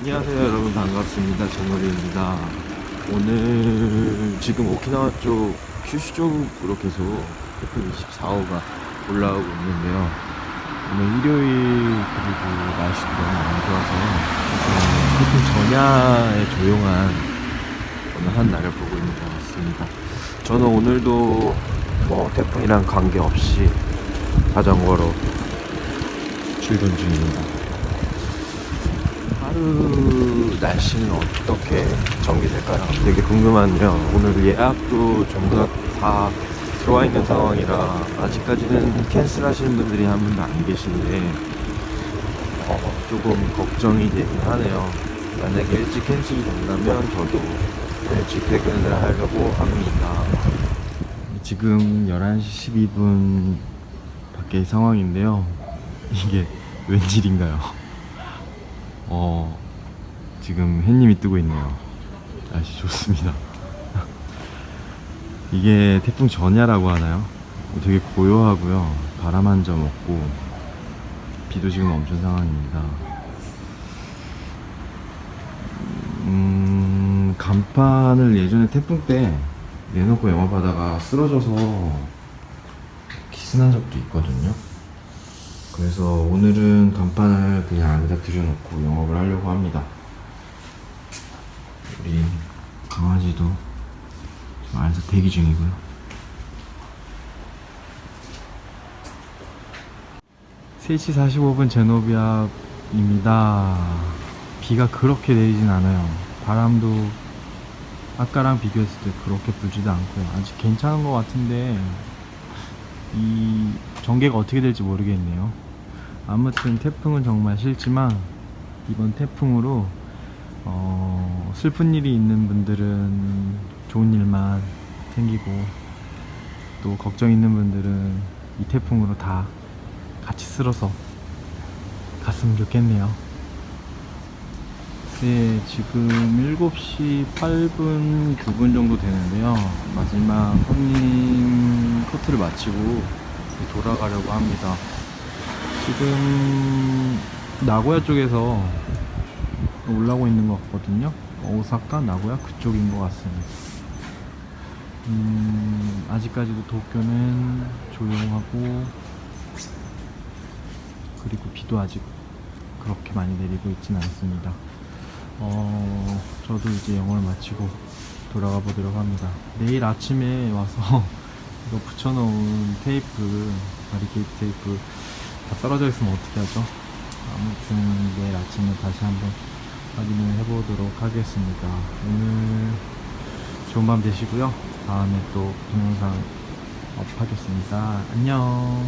안녕하세요 여러분, 반갑습니다. 정거리입니다. 오늘 지금 오키나와 쪽 큐슈 쪽으로 계속 태풍 24호가 올라오고 있는데요. 오늘 일요일 그리고 날씨도 너무 안 좋아서 태풍 전야의 조용한 어느 한 날을 보고 있는 것 같습니다. 저는 오늘도 뭐 태풍이랑 관계없이 자전거로 출근 중입니다. 하루 날씨는 어떻게 전개될까요? 되게 궁금한데요. 오늘 예약도 전부 다 들어와 있는 상황이라 아직까지는 캔슬 하시는 분들이 한 분도 안 계신데 조금 걱정이 되긴 하네요. 만약에 일찍 캔슬이 된다면 저도 일찍 퇴근을 하려고 합니다. 지금 11시 12분 밖의 상황인데요. 이게 웬일인가요? 지금 햇님이 뜨고 있네요. 날씨 좋습니다. 이게 태풍 전야라고 하나요? 되게 고요하고요. 바람 한 점 없고 비도 지금 멈춘 상황입니다. 간판을 예전에 태풍 때 내놓고 영업하다가 쓰러져서 기스난 적도 있거든요. 그래서 오늘은 간판을 그냥 안에다 들여놓고 영업을 하려고 합니다. 우리 강아지도 지금 안에서 대기 중이고요. (3시 45분) 제노비아입니다. 비가 그렇게 내리진 않아요. 바람도 아까랑 비교했을 때 그렇게 불지도 않고요. 아직 괜찮은 것 같은데 이 전개가 어떻게 될지 모르겠네요. 아무튼 태풍은 정말 싫지만 이번 태풍으로 슬픈 일이 있는 분들은 좋은 일만 생기고 또 걱정 있는 분들은 이 태풍으로 다 같이 쓸어서 갔으면 좋겠네요. 네, 지금 7시 8분 9분 정도 되는데요. 마지막 손님 코트를 마치고 돌아가려고 합니다. 지금 나고야 쪽에서 올라오고 있는 것 같거든요. 오사카, 나고야 그쪽인 것 같습니다. 아직까지도 도쿄는 조용하고 그리고 비도 아직 그렇게 많이 내리고 있진 않습니다. 저도 이제 영어를 마치고 돌아가 보도록 합니다. 내일 아침에 와서 이거 붙여놓은 테이프, 바리케이트 테이프 다 떨어져 있으면 어떻게 하죠? 아무튼 내일 아침에 다시 한번 확인을 해보도록 하겠습니다. 오늘 좋은 밤 되시고요. 다음에 또 동영상 업하겠습니다. 안녕.